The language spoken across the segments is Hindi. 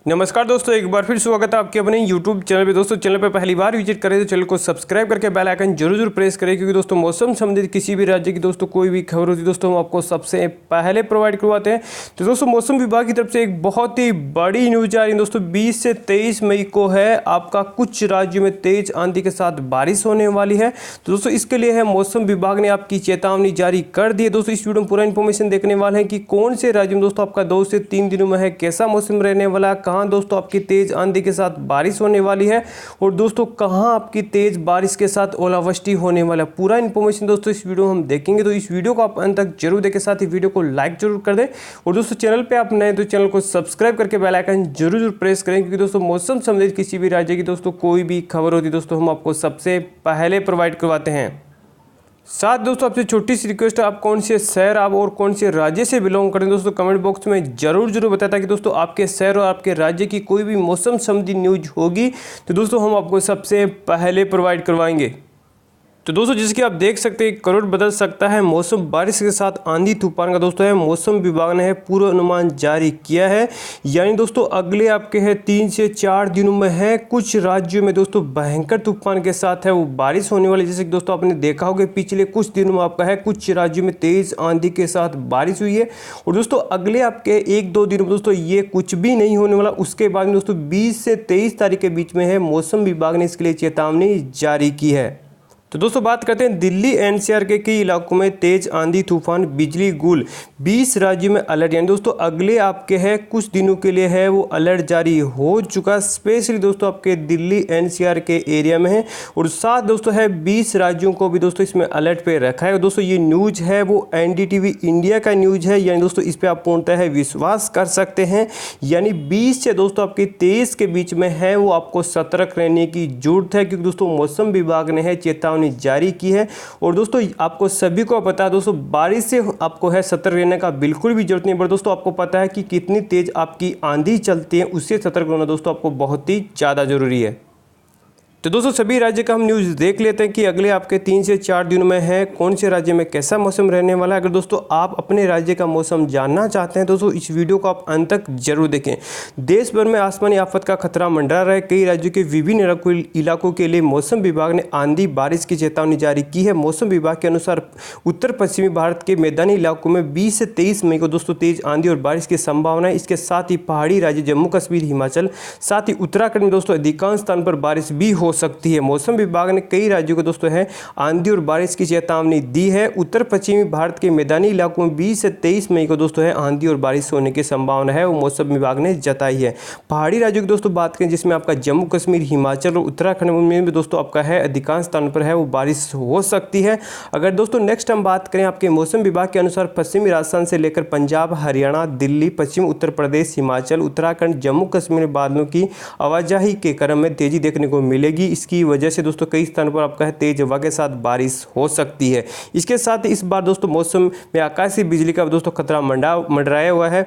नमस्कार दोस्तों, एक बार फिर स्वागत है आपके अपने YouTube चैनल पे। दोस्तों चैनल पे पहली बार विजिट करें तो चैनल को सब्सक्राइब करके बेल आइकन जरूर प्रेस करें, क्योंकि दोस्तों मौसम संबंधित किसी भी राज्य की दोस्तों कोई भी खबर होती है दोस्तों हम आपको सबसे पहले प्रोवाइड करवाते हैं। तो दोस्तों मौसम विभाग की तरफ से एक बहुत ही बड़ी न्यूज आ रही है दोस्तों। 20 से 23 मई को है आपका कुछ राज्यों में तेज आंधी के साथ बारिश होने वाली है। तो दोस्तों इसके लिए है मौसम विभाग ने आपकी चेतावनी जारी कर दी है। दोस्तों इस वीडियो में पूरा इन्फॉर्मेशन देखने वाले हैं कि कौन से राज्य में दोस्तों आपका 2 से 3 दिनों में है, कैसा मौसम रहने वाला, कहाँ दोस्तों आपकी तेज आंधी के साथ बारिश होने वाली है और दोस्तों कहां आपकी तेज बारिश के साथ ओलावृष्टि होने वाला है। पूरा इन्फॉर्मेशन दोस्तों इस वीडियो में हम देखेंगे। तो इस वीडियो को आप अंत तक जरूर देखें, साथ ही वीडियो को लाइक जरूर कर दें और दोस्तों चैनल पे आप नए तो चैनल को सब्सक्राइब करके बेल आइकन जरूर प्रेस करें, क्योंकि दोस्तों मौसम संबंधित किसी भी राज्य की दोस्तों कोई भी खबर होती है दोस्तों हम आपको सबसे पहले प्रोवाइड करवाते हैं। साथ दोस्तों आपसे छोटी सी रिक्वेस्ट है, आप कौन से शहर आप और कौन से राज्य से बिलोंग करें दोस्तों कमेंट बॉक्स में जरूर बताता कि दोस्तों आपके शहर और आपके राज्य की कोई भी मौसम संबंधी न्यूज होगी तो दोस्तों हम आपको सबसे पहले प्रोवाइड करवाएंगे। तो दोस्तों जैसे कि आप देख सकते हैं करोड़ बदल सकता है मौसम, बारिश के साथ आंधी तूफान का दोस्तों है मौसम विभाग ने है पूर्वानुमान जारी किया है। यानी दोस्तों अगले आपके है 3 से 4 दिनों में है कुछ राज्यों में दोस्तों भयंकर तूफान के साथ है वो बारिश होने वाली। जैसे कि दोस्तों आपने देखा होगा पिछले कुछ दिनों में आपका है कुछ राज्यों में तेज आंधी के साथ बारिश हुई है और दोस्तों अगले आपके 1-2 दिनों में दोस्तों ये कुछ भी नहीं होने वाला। उसके बाद दोस्तों 20 से 23 तारीख के बीच में है मौसम विभाग ने इसके लिए चेतावनी जारी की है। तो दोस्तों बात करते हैं दिल्ली एनसीआर के कई इलाकों में तेज आंधी तूफान बिजली गुल, 20 राज्यों में अलर्ट। यानी दोस्तों अगले आपके है कुछ दिनों के लिए है वो अलर्ट जारी हो चुका, स्पेशली दोस्तों आपके दिल्ली एनसीआर के एरिया में है और साथ दोस्तों है 20 राज्यों को भी दोस्तों इसमें अलर्ट पे रखा है। दोस्तों ये न्यूज है वो एनडीटीवी इंडिया का न्यूज है, यानी दोस्तों इस पर आप पूर्णतः है विश्वास कर सकते हैं। यानी 20 से दोस्तों आपके 23 के बीच में है वो आपको सतर्क रहने की जरूरत है, क्योंकि दोस्तों मौसम विभाग ने है चेतावनी जारी की है। और दोस्तों आपको सभी को पता है दोस्तों बारिश से आपको है सतर्क रहने का बिल्कुल भी जरूरत नहीं, पर दोस्तों आपको पता है कि कितनी तेज आपकी आंधी चलती है, उससे सतर्क रहना दोस्तों आपको बहुत ही ज़्यादा जरूरी है। तो दोस्तों सभी राज्य का हम न्यूज़ देख लेते हैं कि अगले आपके 3 से 4 दिनों में है कौन से राज्य में कैसा मौसम रहने वाला है। अगर दोस्तों आप अपने राज्य का मौसम जानना चाहते हैं दोस्तों इस वीडियो को आप अंत तक जरूर देखें। देश भर में आसमानी आफत का खतरा मंडरा रहा है। कई राज्यों के विभिन्न इलाकों के लिए मौसम विभाग ने आंधी बारिश की चेतावनी जारी की है। मौसम विभाग के अनुसार उत्तर पश्चिमी भारत के मैदानी इलाकों में 20 से 23 मई को दोस्तों तेज आंधी और बारिश की संभावना है। इसके साथ ही पहाड़ी राज्य जम्मू कश्मीर, हिमाचल, साथ ही उत्तराखंड में दोस्तों अधिकांश स्थान पर बारिश भी हो सकती है। मौसम विभाग ने कई राज्यों को दोस्तों है आंधी और बारिश की चेतावनी दी है। उत्तर पश्चिमी भारत के मैदानी इलाकों में 20 से 23 मई को दोस्तों है आंधी और बारिश होने की संभावना है वो मौसम विभाग ने जताई है। पहाड़ी राज्यों की दोस्तों बात करें जिसमें आपका जम्मू कश्मीर, हिमाचल और उत्तराखंड में भी दोस्तों आपका है अधिकांश स्थान पर है वो बारिश हो सकती है। अगर दोस्तों नेक्स्ट हम बात करें आपके मौसम विभाग के अनुसार पश्चिमी राजस्थान से लेकर पंजाब, हरियाणा, दिल्ली, पश्चिम उत्तर प्रदेश, हिमाचल, उत्तराखंड, जम्मू कश्मीर में बादलों की आवाजाही के क्रम में तेजी देखने को मिलेगी। इसकी वजह से दोस्तों कई स्थानों पर आपका है तेज हवा के साथ बारिश हो सकती है। इसके साथ इस बार दोस्तों मौसम में आकाशीय बिजली का दोस्तों खतरा मंडराया हुआ है।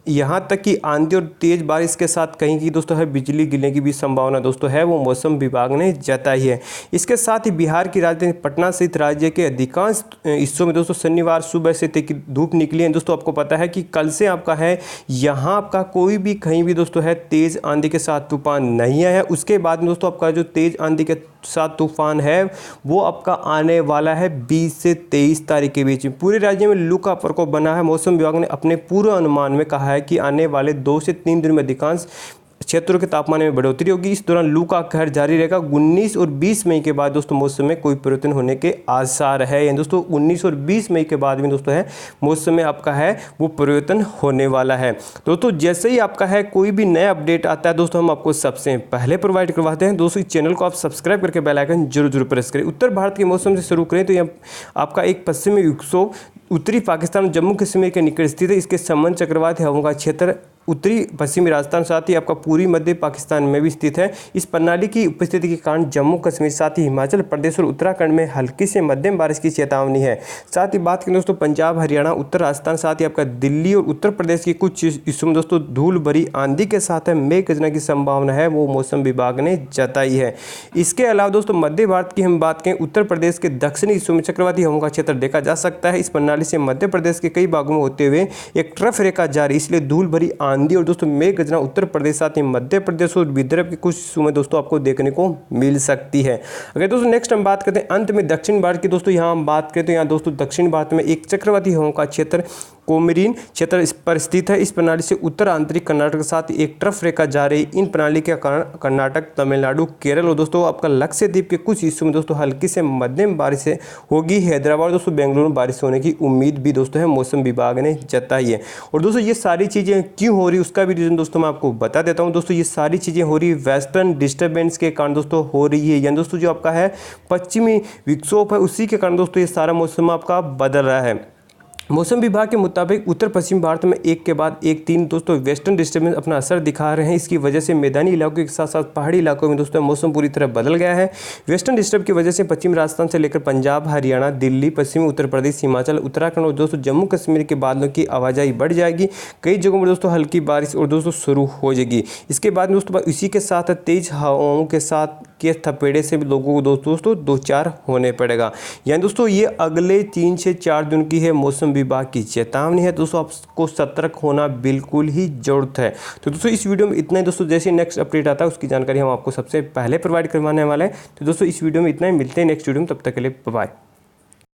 यहाँ तक कि आंधी और तेज बारिश के साथ कहीं की दोस्तों है बिजली गिरने की भी संभावना दोस्तों है वो मौसम विभाग ने जताई है। इसके साथ ही बिहार की राजधानी पटना सहित राज्य के अधिकांश हिस्सों में दोस्तों शनिवार सुबह से धूप निकली है। दोस्तों आपको पता है कि कल से आपका है यहाँ आपका कोई भी कहीं भी दोस्तों है तेज आंधी के साथ तूफान नहीं आया है। उसके बाद दोस्तों आपका जो तेज आंधी के साथ तूफान है वो आपका आने वाला है 20 से 23 तारीख के बीच में। पूरे राज्य में लू का प्रकोप बना है। मौसम विभाग ने अपने पूर्वानुमान में कहा है कि आने वाले 2 से 3 दिन में अधिकांश क्षेत्रों के तापमान में बढ़ोतरी होगी। इस दौरान लू का कहर जारी रहेगा। 19 और 20 मई के बाद दोस्तों मौसम में कोई परिवर्तन होने के आसार है। यानी दोस्तों 19 और 20 मई के बाद भी दोस्तों है मौसम में आपका है वो परिवर्तन होने वाला है। दोस्तों जैसे ही आपका है कोई भी नया अपडेट आता है दोस्तों हम आपको सबसे पहले प्रोवाइड करवाते हैं। दोस्तों इस चैनल को आप सब्सक्राइब करके बेल आइकन जरूर प्रेस करें। उत्तर भारत के मौसम से शुरू करें तो यहाँ आपका एक पश्चिमी विक्षोभ उत्तरी पाकिस्तान जम्मू कश्मीर के निकट स्थित है। इसके संबंध चक्रवात हवाओं का क्षेत्र उत्तरी पश्चिमी राजस्थान साथ ही आपका पूरी मध्य पाकिस्तान में भी स्थित है। इस प्रणाली की उपस्थिति के कारण जम्मू कश्मीर साथ ही हिमाचल प्रदेश और उत्तराखंड में हल्की से मध्यम बारिश की चेतावनी है। साथ ही बात करें दोस्तों पंजाब, हरियाणा, उत्तर राजस्थान साथ ही आपका दिल्ली और उत्तर प्रदेश के कुछ हिस्सों में दोस्तों धूल भरी आंधी के साथ है मेघ गर्जना की संभावना है वो मौसम विभाग ने जताई है। इसके अलावा दोस्तों मध्य भारत की हम बात करें उत्तर प्रदेश के दक्षिणी हिस्सों में चक्रवाती हवाओं का क्षेत्र देखा जा सकता है। इस प्रणाली से मध्य प्रदेश के कई भागों में होते हुए एक ट्रफ रेखा जारी, इसलिए धूल भरी आंधी और दोस्तों मेघ गर्जना उत्तर प्रदेश साथ ही मध्य प्रदेश और विदर्भ के कुछ हिस्सों में दोस्तों आपको देखने को मिल सकती है। अगर दोस्तों नेक्स्ट हम बात करते हैं अंत में दक्षिण भारत की, दोस्तों यहाँ हम बात करें तो यहाँ दोस्तों दक्षिण भारत में एक चक्रवाती हवाओं का क्षेत्र कोमरीन क्षेत्र इस पर स्थित है। इस प्रणाली से उत्तर आंतरिक कर्नाटक के साथ एक ट्रफ रेखा जा रही। इन प्रणाली के कारण कर्नाटक, तमिलनाडु, केरल और दोस्तों आपका लक्षद्वीप के कुछ हिस्सों में दोस्तों हल्की से मध्यम बारिश होगी। हैदराबाद दोस्तों बेंगलुरु में बारिश होने की उम्मीद भी दोस्तों है मौसम विभाग ने जताई है। और दोस्तों ये सारी चीज़ें क्यों हो रही उसका भी रीज़न दोस्तों मैं आपको बता देता हूँ। दोस्तों ये सारी चीज़ें हो रही वेस्टर्न डिस्टर्बेंस के कारण दोस्तों हो रही है, यानी दोस्तों जो आपका है पश्चिमी विक्षोभ है उसी के कारण दोस्तों ये सारा मौसम आपका बदल रहा है। मौसम विभाग के मुताबिक उत्तर पश्चिम भारत में एक के बाद एक 3 दोस्तों वेस्टर्न डिस्टर्बेंस अपना असर दिखा रहे हैं। इसकी वजह से मैदानी इलाकों के साथ साथ पहाड़ी इलाकों में दोस्तों मौसम पूरी तरह बदल गया है। वेस्टर्न डिस्टर्ब की वजह से पश्चिम राजस्थान से लेकर पंजाब, हरियाणा, दिल्ली, पश्चिमी उत्तर प्रदेश, हिमाचल, उत्तराखंड और दोस्तों जम्मू कश्मीर के बादलों की आवाजाही बढ़ जाएगी। कई जगहों पर दोस्तों हल्की बारिश और दोस्तों शुरू हो जाएगी। इसके बाद दोस्तों इसी के साथ तेज हवाओं के साथ के थपेड़े से भी लोगों को दोस्तों 2-4 होने पड़ेगा। यानी दोस्तों ये अगले 3 से 4 दिन की है मौसम विभाग की चेतावनी है। दोस्तों आपको सतर्क होना बिल्कुल ही जरूरत है। तो दोस्तों इस वीडियो में इतना ही दोस्तों, जैसे नेक्स्ट अपडेट आता है उसकी जानकारी हम आपको सबसे पहले प्रोवाइड करवाने वाले हैं। तो दोस्तों इस वीडियो में इतना ही, मिलते हैं नेक्स्ट वीडियो में, तब तक के लिए बाय।